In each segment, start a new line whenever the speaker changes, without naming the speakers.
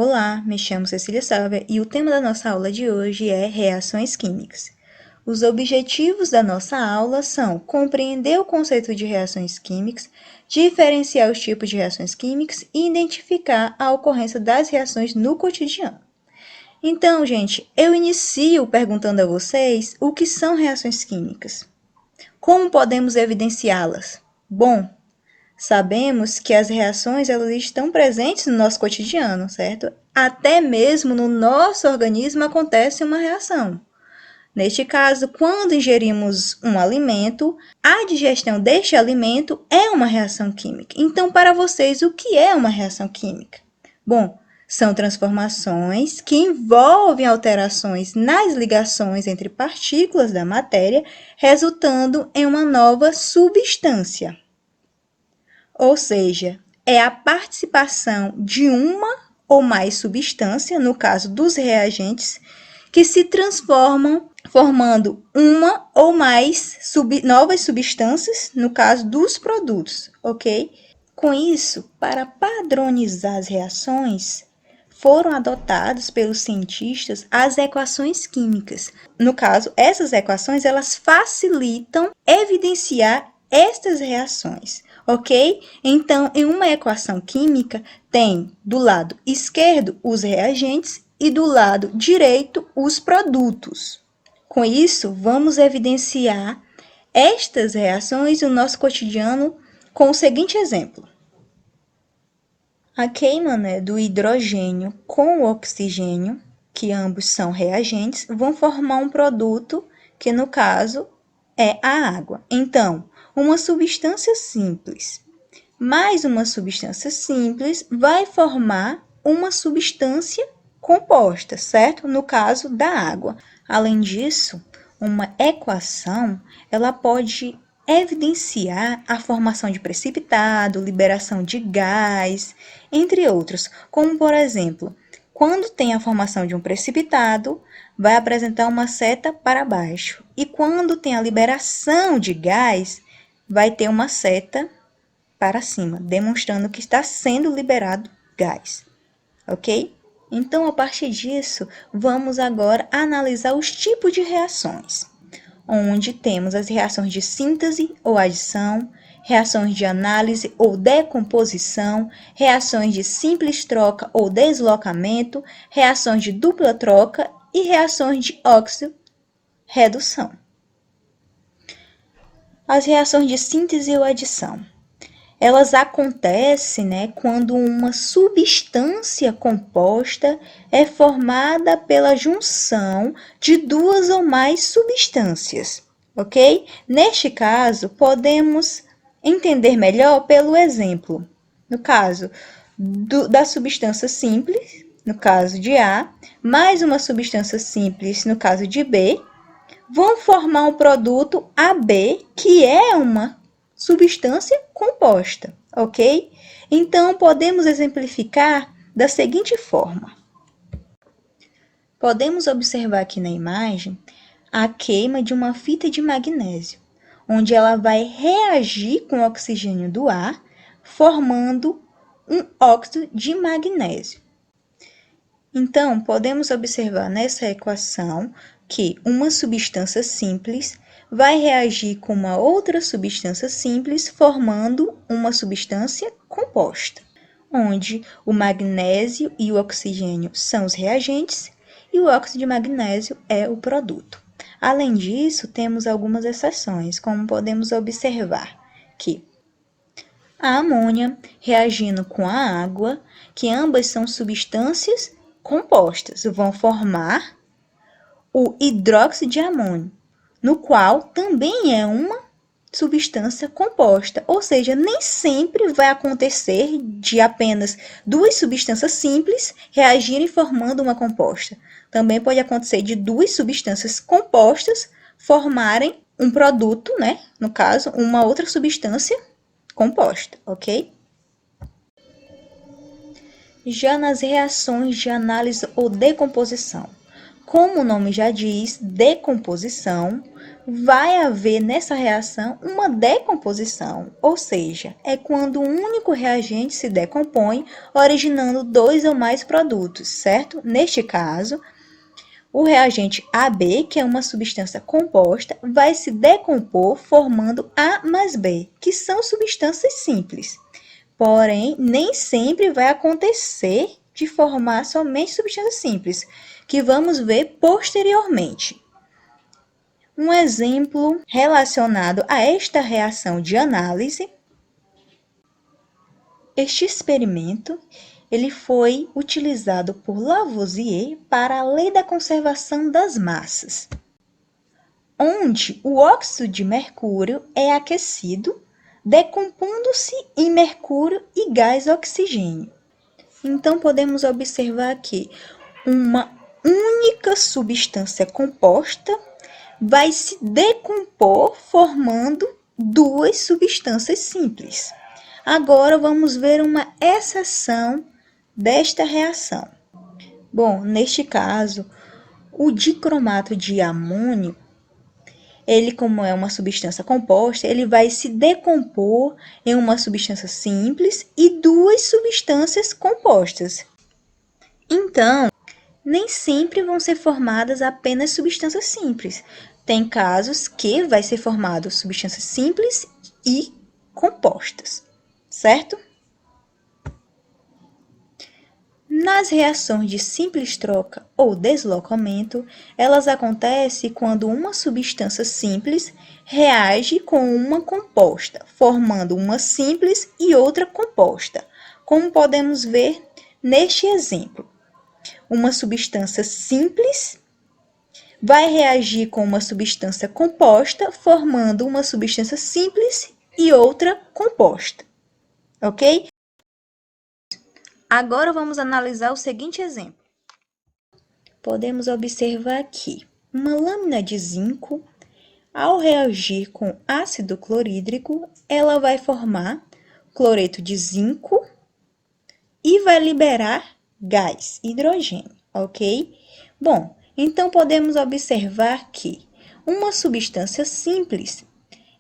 Olá, me chamo Cecília Sávia e o tema da nossa aula de hoje é reações químicas. Os objetivos da nossa aula são compreender o conceito de reações químicas, diferenciar os tipos de reações químicas e identificar a ocorrência das reações no cotidiano. Então, gente, eu inicio perguntando a vocês o que são reações químicas. Como podemos evidenciá-las? Bom, sabemos que as reações elas estão presentes no nosso cotidiano, certo? Até mesmo no nosso organismo acontece uma reação. Neste caso, quando ingerimos um alimento, a digestão deste alimento é uma reação química. Então, para vocês, o que é uma reação química? Bom, são transformações que envolvem alterações nas ligações entre partículas da matéria, resultando em uma nova substância. Ou seja, é a participação de uma ou mais substância, no caso dos reagentes, que se transformam formando uma ou mais novas substâncias, no caso dos produtos, ok? Com isso, para padronizar as reações, foram adotadas pelos cientistas as equações químicas. No caso, essas equações elas facilitam evidenciar estas reações. Ok? Então, em uma equação química, tem do lado esquerdo os reagentes e do lado direito os produtos. Com isso, vamos evidenciar estas reações no nosso cotidiano com o seguinte exemplo. A queima do hidrogênio com o oxigênio, que ambos são reagentes, vão formar um produto que, no caso, é a água. Então, uma substância simples mais uma substância simples vai formar uma substância composta, certo? No caso da água. Além disso, uma equação, ela pode evidenciar a formação de precipitado, liberação de gás, entre outros, como por exemplo, quando tem a formação de um precipitado, vai apresentar uma seta para baixo, e quando tem a liberação de gás, vai ter uma seta para cima, demonstrando que está sendo liberado gás, ok? Então, a partir disso, vamos agora analisar os tipos de reações, onde temos as reações de síntese ou adição, reações de análise ou decomposição, reações de simples troca ou deslocamento, reações de dupla troca e reações de óxido-redução. As reações de síntese ou adição. Elas acontecem, quando uma substância composta é formada pela junção de duas ou mais substâncias, ok? Neste caso, podemos entender melhor pelo exemplo. No caso da substância simples, no caso de A, mais uma substância simples, no caso de B, vão formar um produto AB, que é uma substância composta, ok? Então, podemos exemplificar da seguinte forma. Podemos observar aqui na imagem a queima de uma fita de magnésio, onde ela vai reagir com o oxigênio do ar, formando um óxido de magnésio. Então, podemos observar nessa equação que uma substância simples vai reagir com uma outra substância simples, formando uma substância composta, onde o magnésio e o oxigênio são os reagentes e o óxido de magnésio é o produto. Além disso, temos algumas exceções, como podemos observar que a amônia reagindo com a água, que ambas são substâncias compostas, vão formar o hidróxido de amônio, no qual também é uma substância composta, ou seja, nem sempre vai acontecer de apenas duas substâncias simples reagirem formando uma composta. Também pode acontecer de duas substâncias compostas formarem um produto, no caso, uma outra substância composta, ok? Já nas reações de análise ou decomposição, como o nome já diz, decomposição vai haver nessa reação uma decomposição, ou seja, é quando um único reagente se decompõe, originando dois ou mais produtos, certo? Neste caso, o reagente AB, que é uma substância composta, vai se decompor formando A mais B, que são substâncias simples. Porém, nem sempre vai acontecer de formar somente substâncias simples, que vamos ver posteriormente. Um exemplo relacionado a esta reação de análise, este experimento ele foi utilizado por Lavoisier para a lei da conservação das massas, onde o óxido de mercúrio é aquecido, decompondo-se em mercúrio e gás oxigênio. Então, podemos observar que uma única substância composta vai se decompor formando duas substâncias simples. Agora vamos ver uma exceção desta reação. Bom, neste caso, o dicromato de amônio, ele como é uma substância composta, ele vai se decompor em uma substância simples e duas substâncias compostas. Então, nem sempre vão ser formadas apenas substâncias simples. Tem casos que vai ser formado substâncias simples e compostas, certo? Nas reações de simples troca ou deslocamento, elas acontecem quando uma substância simples reage com uma composta, formando uma simples e outra composta, como podemos ver neste exemplo. Uma substância simples vai reagir com uma substância composta, formando uma substância simples e outra composta, ok? Agora vamos analisar o seguinte exemplo. Podemos observar aqui uma lâmina de zinco, ao reagir com ácido clorídrico, ela vai formar cloreto de zinco e vai liberar gás, hidrogênio, ok? Bom, então podemos observar que uma substância simples,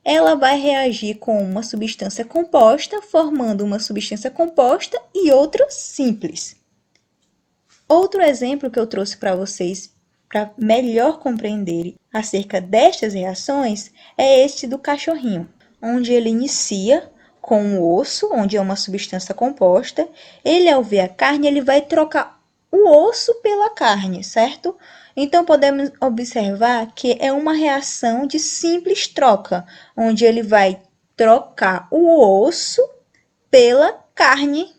ela vai reagir com uma substância composta, formando uma substância composta e outra simples. Outro exemplo que eu trouxe para vocês, para melhor compreenderem acerca destas reações, é este do cachorrinho, onde ele inicia com o osso, onde é uma substância composta. Ele, ao ver a carne, ele vai trocar o osso pela carne, certo? Então, podemos observar que é uma reação de simples troca, onde ele vai trocar o osso pela carne,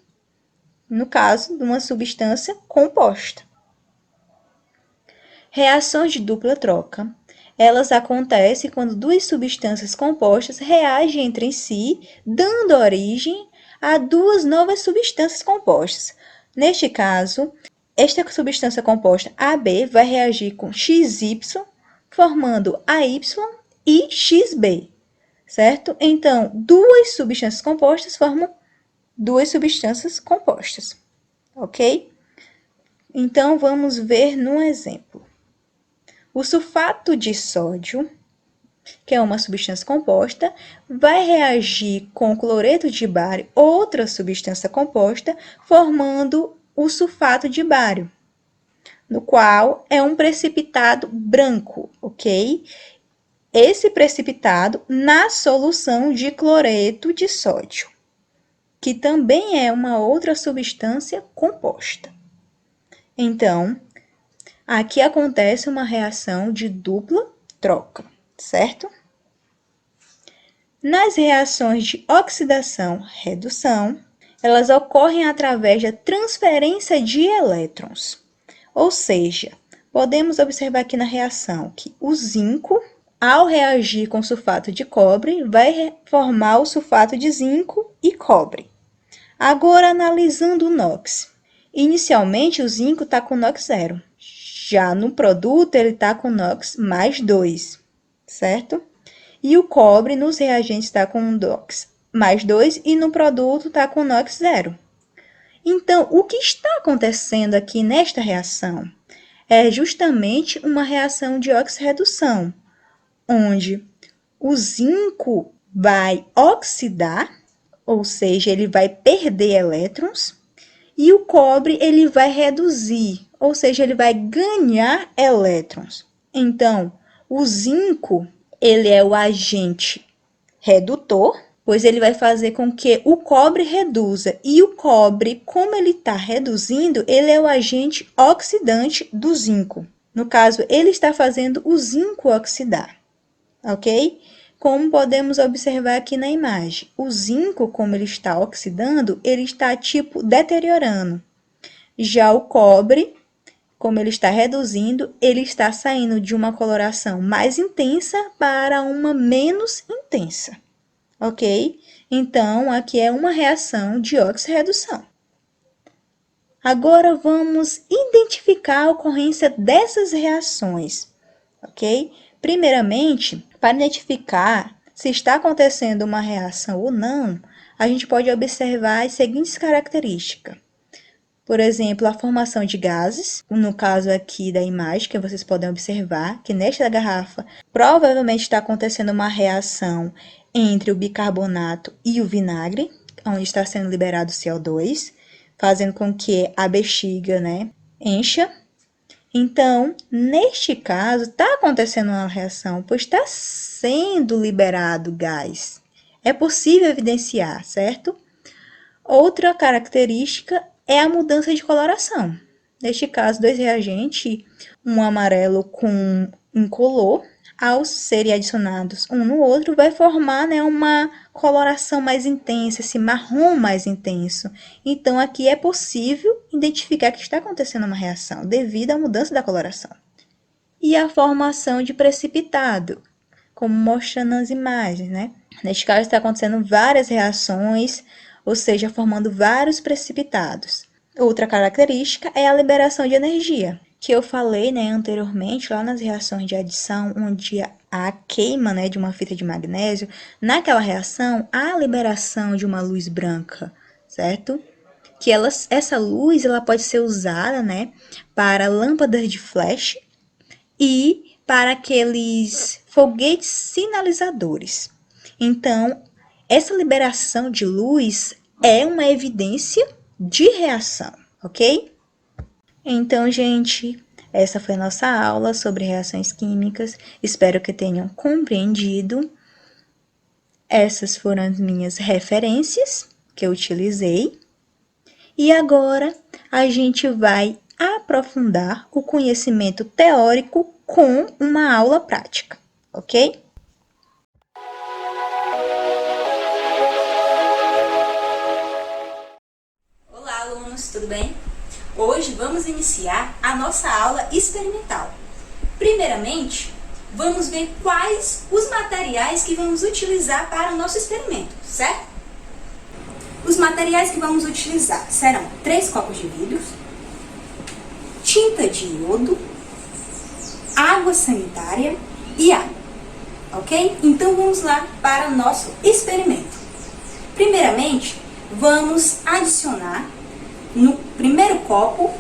no caso de uma substância composta. Reações de dupla troca. Elas acontecem quando duas substâncias compostas reagem entre si, dando origem a duas novas substâncias compostas. Neste caso, esta substância composta AB vai reagir com XY, formando AY e XB, certo? Então, duas substâncias compostas formam duas substâncias compostas, ok? Então, vamos ver num exemplo. O sulfato de sódio, que é uma substância composta, vai reagir com cloreto de bário, outra substância composta, formando o sulfato de bário, no qual é um precipitado branco, ok? Esse precipitado na solução de cloreto de sódio, que também é uma outra substância composta. Então, aqui acontece uma reação de dupla troca, certo? Nas reações de oxidação-redução, elas ocorrem através da transferência de elétrons. Ou seja, podemos observar aqui na reação que o zinco, ao reagir com sulfato de cobre, vai formar o sulfato de zinco e cobre. Agora, analisando o NOx. Inicialmente, o zinco está com NOx 0. Já no produto, ele está com NOx mais 2, certo? E o cobre nos reagentes está com NOx mais 2 e no produto está com NOx 0. Então, o que está acontecendo aqui nesta reação? É justamente uma reação de oxirredução, onde o zinco vai oxidar, ou seja, ele vai perder elétrons, e o cobre ele vai reduzir, ou seja, ele vai ganhar elétrons. Então, o zinco ele é o agente redutor, pois ele vai fazer com que o cobre reduza. E o cobre, como ele está reduzindo, ele é o agente oxidante do zinco. No caso, ele está fazendo o zinco oxidar, ok? Como podemos observar aqui na imagem, o zinco, como ele está oxidando, ele está tipo deteriorando. Já o cobre, como ele está reduzindo, ele está saindo de uma coloração mais intensa para uma menos intensa, ok? Então, aqui é uma reação de oxirredução. Agora, vamos identificar a ocorrência dessas reações, ok? Primeiramente, para identificar se está acontecendo uma reação ou não, a gente pode observar as seguintes características. Por exemplo, a formação de gases, no caso aqui da imagem, que vocês podem observar que nesta garrafa provavelmente está acontecendo uma reação entre o bicarbonato e o vinagre, onde está sendo liberado CO2, fazendo com que a bexiga, encha. Então, neste caso, está acontecendo uma reação, pois está sendo liberado gás. É possível evidenciar, certo? Outra característica é a mudança de coloração. Neste caso, dois reagentes, um amarelo com incolor, ao serem adicionados um no outro, vai formar uma coloração mais intensa, esse marrom mais intenso. Então, aqui é possível identificar que está acontecendo uma reação devido à mudança da coloração. E a formação de precipitado, como mostra nas imagens, Neste caso, está acontecendo várias reações, ou seja, formando vários precipitados. Outra característica é a liberação de energia, que eu falei anteriormente, lá nas reações de adição, onde há queima de uma fita de magnésio, naquela reação há a liberação de uma luz branca, certo? Que essa luz ela pode ser usada para lâmpadas de flash e para aqueles foguetes sinalizadores. Então, essa liberação de luz é uma evidência de reação, ok? Então, gente, essa foi a nossa aula sobre reações químicas. Espero que tenham compreendido. Essas foram as minhas referências que eu utilizei. E agora, a gente vai aprofundar o conhecimento teórico com uma aula prática, ok?
Olá, alunos, tudo bem? Hoje vamos iniciar a nossa aula experimental. Primeiramente, vamos ver quais os materiais que vamos utilizar para o nosso experimento, certo? Os materiais que vamos utilizar serão 3 copos de vidro, tinta de iodo, água sanitária e água, ok? Então vamos lá para o nosso experimento. Primeiramente, vamos adicionar no primeiro copo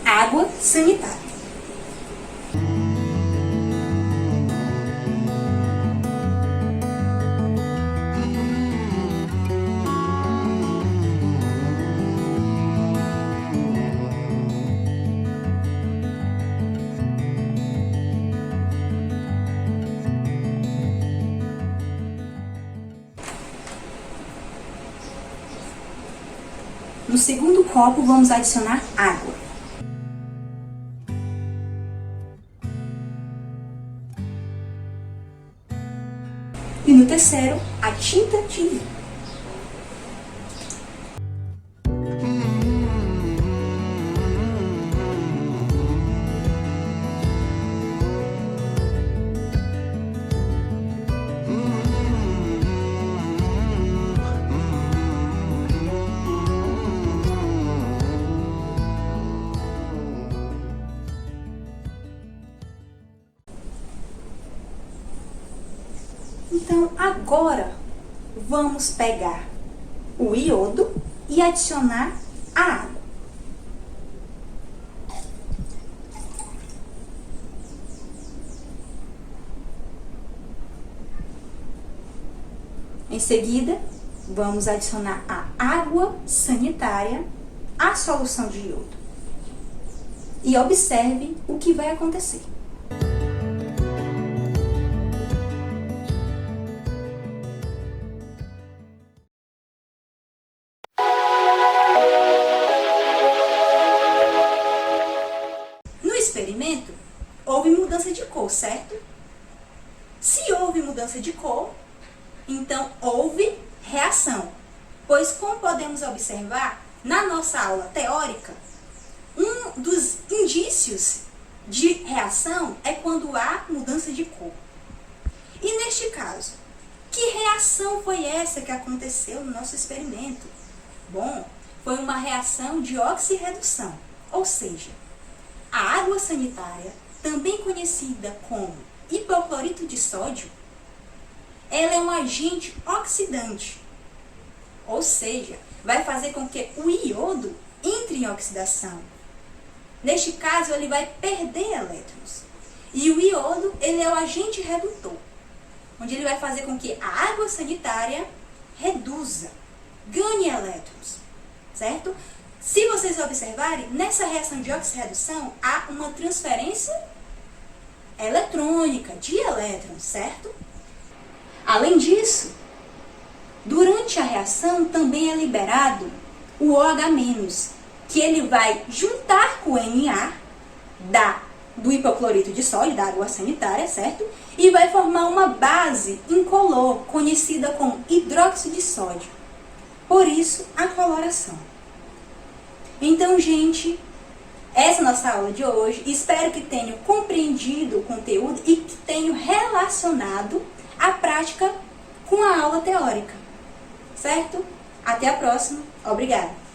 água sanitária. No segundo copo, vamos adicionar água. E no terceiro, a tinta de iodo. Então, agora, vamos pegar o iodo e adicionar a água. Em seguida, vamos adicionar a água sanitária à solução de iodo. E observe o que vai acontecer. No experimento, houve mudança de cor, certo? Se houve mudança de cor, então houve reação. Pois, como podemos observar, na nossa aula teórica, um dos indícios de reação é quando há mudança de cor. E neste caso, que reação foi essa que aconteceu no nosso experimento? Bom, foi uma reação de oxirredução, ou seja, a água sanitária, também conhecida como hipoclorito de sódio, ela é um agente oxidante, ou seja, vai fazer com que o iodo entre em oxidação. Neste caso, ele vai perder elétrons. E o iodo, ele é o agente redutor, onde ele vai fazer com que a água sanitária reduza, ganhe elétrons, certo? Se vocês observarem, nessa reação de oxirredução, há uma transferência eletrônica de elétrons, certo? Além disso, durante a reação também é liberado o OH-, que ele vai juntar com o Na do hipoclorito de sódio, da água sanitária, certo? E vai formar uma base incolor, conhecida como hidróxido de sódio. Por isso, a coloração. Então, gente, essa é a nossa aula de hoje. Espero que tenham compreendido o conteúdo e que tenham relacionado a prática com a aula teórica, certo? Até a próxima. Obrigada!